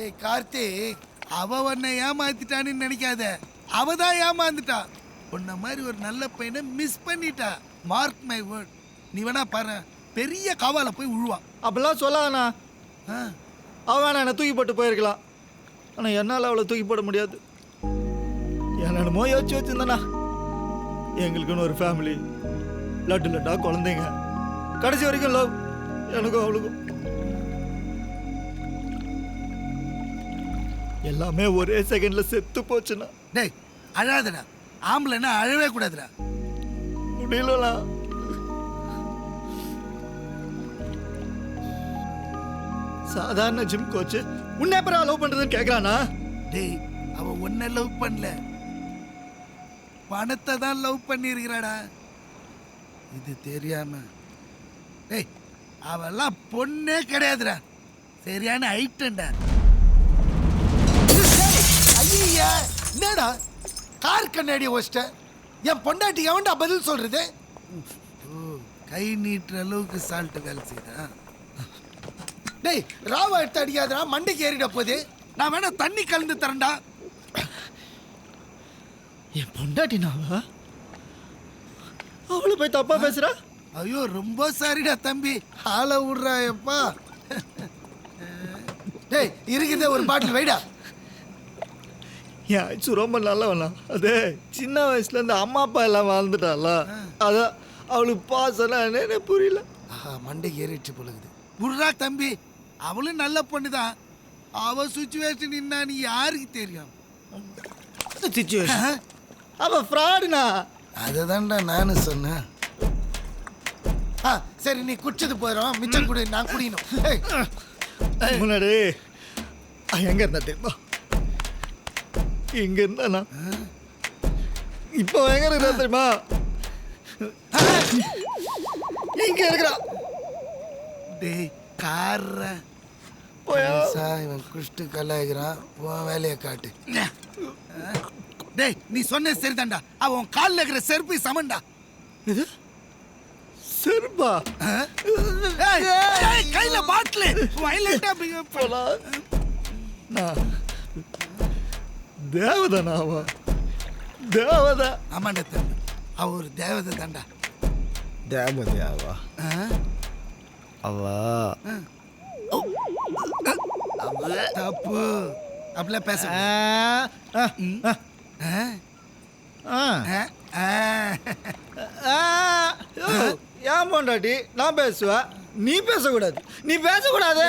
டேய் கார்த்திக், அவ உன்னை ஏமாத்திட்டான்னு நினைக்காத, அவ தான் ஏமாந்துட்டா. உன்ன மாதிரி ஒரு நல்ல பையனை மிஸ் பண்ணிட்டா. Mark my word. நீ வேணா பாரு, பெரிய காவால போய் உழுவான். அப்படிலாம் சொல்லாதண்ணா. அவன் என்னை தூக்கி போட்டு போயிருக்கலாம், ஆனால் என்னால் அவளை தூக்கி போட முடியாது. என்னென்னமோ யோசிச்சு வச்சுருந்தேண்ணா. எங்களுக்குன்னு ஒரு ஃபேமிலி, லட்டு லட்டா குழந்தைங்க, கடைசி வரைக்கும் லவ் எனக்கும் அவளுக்கும். எல்லாமே ஒரே செகண்ட்ல செத்து போச்சுண்ணா. டேய் அழாதடா, ஆம்பளைன்னா அழவே கூடாதுடா. முடியலண்ணா. சாதாரண ஜிம் கோச் உன்னை அப்புறம் லவ் பண்றதுன்னு கேட்கறானா? டேய் அவ உன்னை லவ் பண்ணல, பணத்தை தான் லவ் பண்ணிருக்கிறாடா. இது தெரியாம டேய் அவெல்லாம் பொண்ணே கிடையாதுடா, சரியான ஐட்டம்டா. ஐயா என்னடா கார் கண்ணாடி வச்சிட்ட? என் பொண்டாட்டி எவன்டா பதில் சொல்றது? கை நீட்டுற அளவுக்கு சால்ட் வேலை செய்தா? டேய் ராவா எடுத்து அடிக்காதடா, மண்டைக்கு ஏறிட போகுது. நான் வேணா தண்ணி கலந்து தரேன்டா. என் பொண்டாட்டி நாவா? அவளை போய் தப்பா பேசுறா? ஐயோ ரொம்ப சாரிடா தம்பி, ஆளை விடுறா எப்பா. டேய் இருக்குதே ஒரு பாட்டில் வைடா. என் ஆச்சு ரொம்ப நல்லவண்ணா. அதே சின்ன வயசுல இருந்து அம்மா அப்பா எல்லாம் வாழ்ந்துட்டால, அதான் அவளுக்கு பாசனா என்ன புரியல. மண்டைக்கு ஏறிடுச்சு பொழுது. விடுறா தம்பி, அவளும் நல்ல பொண்ணுதான். அவ சுச்சுவேஷன் என்னன்னு யாருக்கு தெரியும்? சிச்சுவேஷன் அவ ஃப்ராடுண்ணா. அதுதான்டா நானும் சொன்னேன். சரி நீ குடிச்சது போயிடும், மிச்சம் குடி, நான் குடிக்கணும். முன்னாடி எங்க இருந்தா தெரியுமா? இங்க இருந்தா. இப்போ எங்க இருக்கிறா தெரியுமா? இங்க இருக்கிறா. டேய் கார இவன் குஷ்டு கலாய்கிறான், உன் வேலையை காட்டு. டேய் நீ சொன்ன சரிதான்டா, அவன் காலில் இருக்கிற செருப்பு சமண்டா. இது செருப்பா? கையில பாட்டில் தேவதானா? அவ தேவதா? ஆமாண்டா தம்பி, அவ ஒரு தேவதை தான்டா. தேவதையாவா? அவ தப்பு அப்படிலாம் பேச. ஏன் பொண்டாட்டி நான் பேசுவேன், நீ பேசக்கூடாது. நீ பேசக்கூடாது.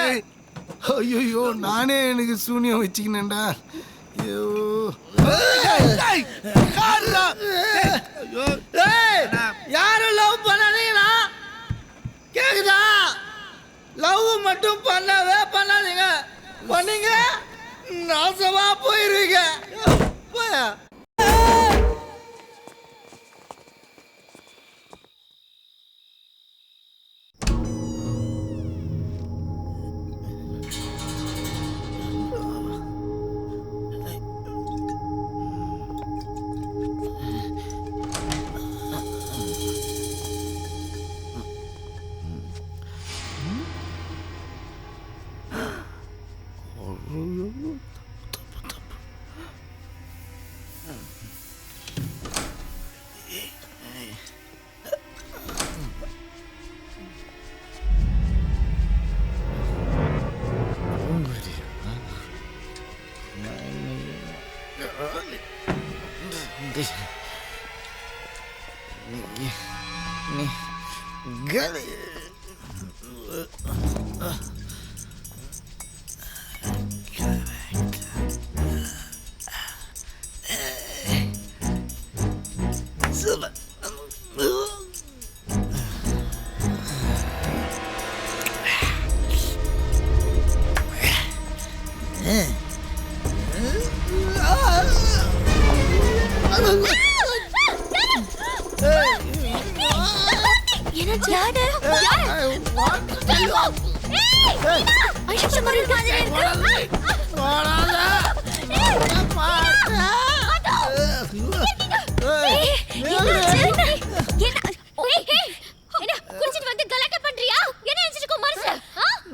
ஐயோ நானே எனக்கு சூனியம் வச்சுக்கினேன்டா. ஐயோ யாரும் லவ் பண்ணாதீங்களா? கேக்குதா? லவ் மட்டும் பண்ணாதீங்க. பண்ணீங்க நாசமா போயிருவீங்க. போய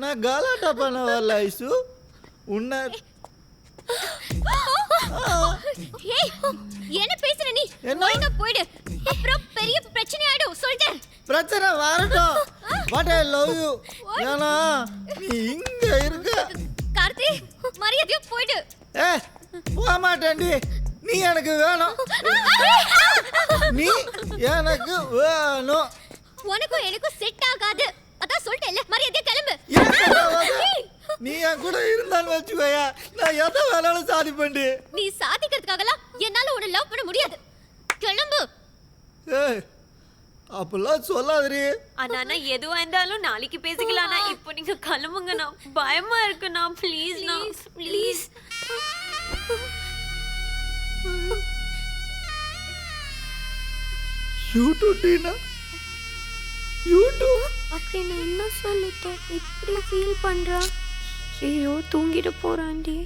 நான் கலாட்டா பண்ண வரல ஐசு, உன்னை ஏய் என்ன பேசுற நீ என்ன? ஒழுங்கா போயிடு அப்புறம் பெரிய பிரச்சனை ஆயிடும் சொல்லிட்டேன் பிரச்சனை வரட்டும் பட் ஐ லவ் யூ ஏன்னா நீ இங்க இருக்க கார்த்தி மரியாதையா போயிடு ஏ போக மாட்டேன்டி நீ எனக்கு வேணும் நீ எனக்கு வேணும் உனக்கும் எனக்கும் செட் ஆகாது அதான் சொல்லிட்டேன்ல மரியாதையா கிளம்பு எனக்கு ஆகாது. நீ என் கூட இருந்தான்னு வச்சுக்கோயா நான் எதை வேணாலும் சாதிப்பேன்டி நீ சாதிக்கிறதுக்காகலாம் என்னால உன்னை லவ் பண்ண முடியாது கிளம்பு ஏய் அப்படிலாம் சொல்லாதடி அண்ணா எதுவா இருந்தாலும் நாளைக்கு பேசிக்கலாம்ண்ணா இப்போ நீங்க கிளம்புங்கண்ணா பயமா இருக்குண்ணா ப்ளீஸ்ண்ணா ப்ளீஸ் யூடியூப்னா யூடியூப் அப்படின்னு என்ன சொல்லிட்டேன் இப்படி ஃபீல் பண்றா ஐயோ தூங்கிட்டு போறான்டி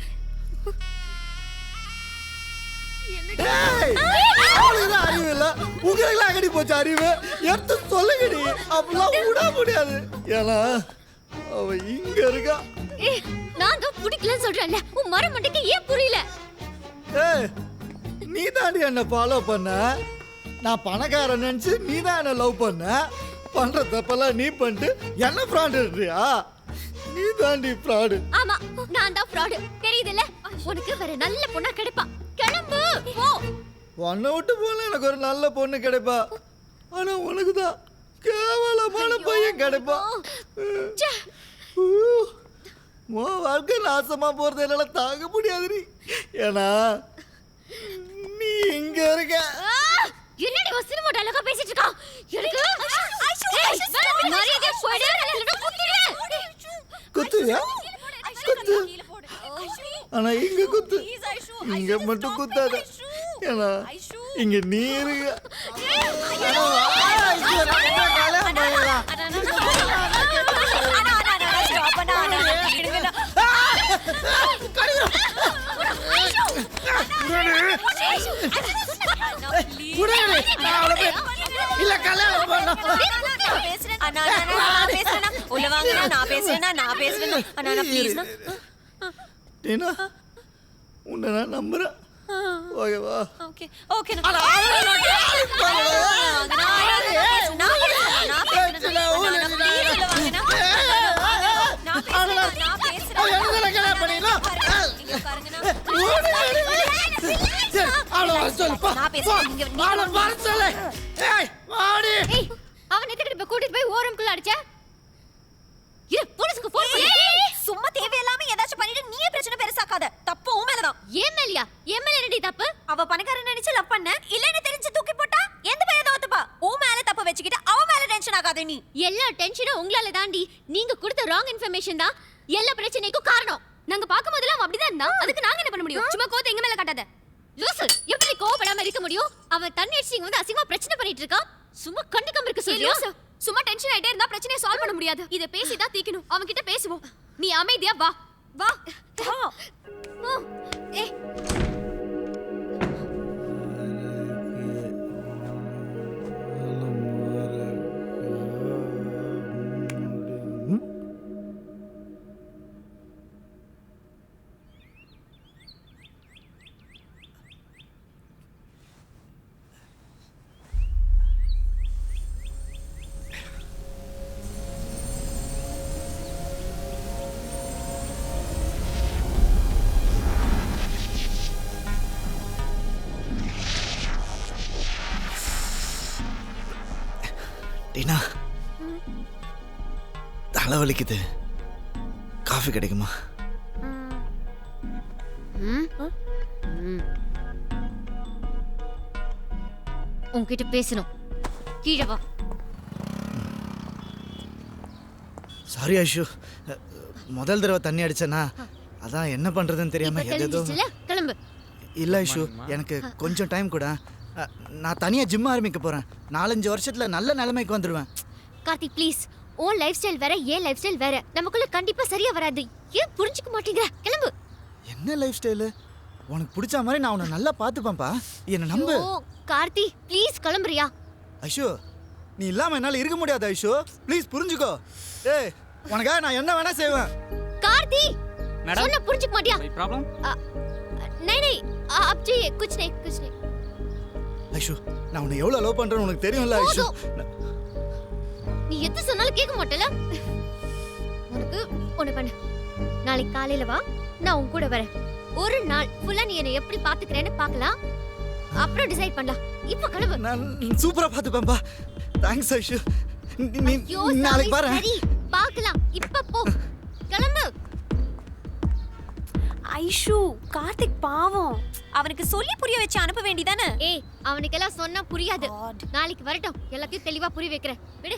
அவளுக்கு அறிவு இல்ல உங்களுக்கு அகடி போச்சு அறிவு எடுத்து சொல்லுங்கடி அப்படிலாம் விட முடியாது ஏன்னா அவ இங்க இருக்கா ஏய் நான் தான் பிடிக்கலன்னு சொல்றேன்ல உன் மரமண்டைக்கு ஏன் புரியல ஏய் நீ தாண்டி என்ன ஃபாலோ பண்ண நான் பணக்காரன் நினைச்சு நீ தான் என்ன லவ் பண்ண பண்ற தப்பெல்லாம் நீ பண்ணிட்டு என்ன ஃப்ராடுன்றியா நீ தாண்டி ஃப்ராடு ஆமா நான் தான் ஃப்ராட் தெரியுதுல்ல உனக்கு வேற நல்ல பொண்ணா கிடைப்பா கிளம்பு போ உன்னை விட்டு போல எனக்கு ஒரு நல்ல பொண்ணு கிடைப்பா ஆனா உனக்கு தான் கேவலமான பையன் கிடைப்பா ச்சே. உன் வாழ்க்கை நாசமா போறது என்னால தாங்க முடியாதுடி ஏன்னா நீ இங்க இருக்க என்னடி ஒரு சினிமா டயலாகா பேசிட்டு இருக்கா எனக்கு ஏய், மரியாதையா போயிடு இல்லைன்னா குத்திடுவேன். குத்துவியா குத்து ஆனா இங்க குத்து இங்க மட்டும் குத்தாத ஏன்னா இங்க நீ இருக்க இல்ல கல்யாணம் பண்ண உள்ள வாங்கண்ணா நான் பேசுறேன்னா அண்ணா ப்ளீஸ்ண்ணா டீனா உன்னை நான் நம்புறேன் ஓகேவா ஓகே ஓகேண்ணா ஏய், அவன் எதுக்கு இப்ப கூட்டிட்டு போய் ஓரம்குள்ள அடிச்ச இரு போலீஸ்க்கு போன் பண்ணு சும்மா தேவையில்லாம ஏதாச்சும் பண்ணிட்டு நீயே பிரச்சனை பெருசாக்காத தப்பு உன் மேலதான் ஏன் மேலியா என் மேல என்னடி தப்பு அவ பணக்காரன் நினைச்சு லவ் பண்ண இல்லன்னு தெரிஞ்சு தூக்கி போட்டா எந்த பையன் தோத்துப்பா உன் மேல தப்பு வச்சுக்கிட்டு அவ மேல டென்ஷன் ஆகாத நீ எல்லா டென்ஷனும் உங்களால தாண்டி நீங்க கொடுத்த ராங் இன்ஃபர்மேஷன் தான் எல்லா பிரச்சனைக்கும் காரணம் நாங்க பாக்கும்போதெல்லாம் அவன் அப்படிதான் இருந்தா அதுக்கு நாங்க என்ன பண்ண முடியும் சும்மா கோவத்தை எங்க மேல காட்டாத லூசு எப்படி கோவப்படாம இருக்க முடியும் அவன் தண்ணி அடிச்சு இங்க வந்து அசிங்கமா பிரச்சனை பண்ணிட்டு இருக்கான் சும்மா கண்டுக்காம இருக்க சொல்றியா சும்மா டென்ஷன் ஆயிட்டே இருந்தா பிரச்சனையை சால்வ் பண்ண முடியாது இத பேசி தான் தீக்கணும் அவன் கிட்ட பேசுவோம் நீ அமைதியா வா வா வா ஏய் டீனா தலைவலிக்குது காஃபி கிடைக்குமா உன்கிட்ட பேசணும் கீழே வா சாரி ஐஷு முதல் தடவை தண்ணி அடிச்சேனா அதான் என்ன பண்றதுன்னு தெரியாம இப்ப எதோ தெரிஞ்சிச்சுல கிளம்பு இல்ல ஐஷு எனக்கு கொஞ்சம் டைம் கூட நான் தனியா ஜிம் ஆரம்பிக்க போறேன் 4-5 வருஷத்துல நல்ல நிலைமைக்கு வந்துடுவேன் கார்த்தி ப்ளீஸ் உன் லைஃப் ஸ்டைல் வேற ஏன் லைஃப் ஸ்டைல் வேற நமக்குள்ள கண்டிப்பா சரியா வராது ஏன் புரிஞ்சுக்க மாட்டேங்கிற கிளம்பு என்ன லைஃப் ஸ்டைலு உனக்கு பிடிச்ச மாதிரி நான் உன்னை நல்லா பார்த்துப்பேன்ப்பா என்னை நம்பு ஓ கார்த்தி ப்ளீஸ் கிளம்புறியா ஐஷு நீ இல்லாம என்னால இருக்க முடியாது ஐஷு ப்ளீஸ் புரிஞ்சுக்கோ ஏய் உனக்காக நான் என்ன வேணா செய்வேன் கார்த்தி மேடம் சொன்ன புரிஞ்சுக்க மாட்டியா ப்ராப்ளம் नहीं नहीं आप चाहिए कुछ नहीं ஐஷு நான் உன்னை எவ்வளவு லவ் பண்றேன்னு உனக்கு தெரியும்ல ஐஷு நீ எது சொன்னாலும் கேட்க மாட்டல உனக்கு ஒண்ணு பண்ணு நாளைக்கு காலையில வா நான் உன் கூட வரேன் ஒரு நாள் ஃபுல்லா நீ என்னை எப்படி பாத்துக்கறேன்னு பார்க்கலாம் அப்புறம் டிசைட் பண்ணலாம் இப்போ கிளம்பு நான் சூப்பரா பாத்துப்பேன்பா தேங்க்ஸ் ஐஷு நீ ஐயோ, நாளைக்கு சாமி, வரேன் சரி பார்க்கலாம் இப்ப போ கிளம்பு ஐஷு கார்த்திக் பாவம் அவனுக்கு சொல்லி புரிய வச்சு அனுப்ப வேண்டியதானே. ஏய் அவனுக்கெல்லாம் சொன்னா புரியாது God. நாளைக்கு வரட்டும் எல்லாத்தையும் தெளிவா புரிய வைக்கிறேன் விடு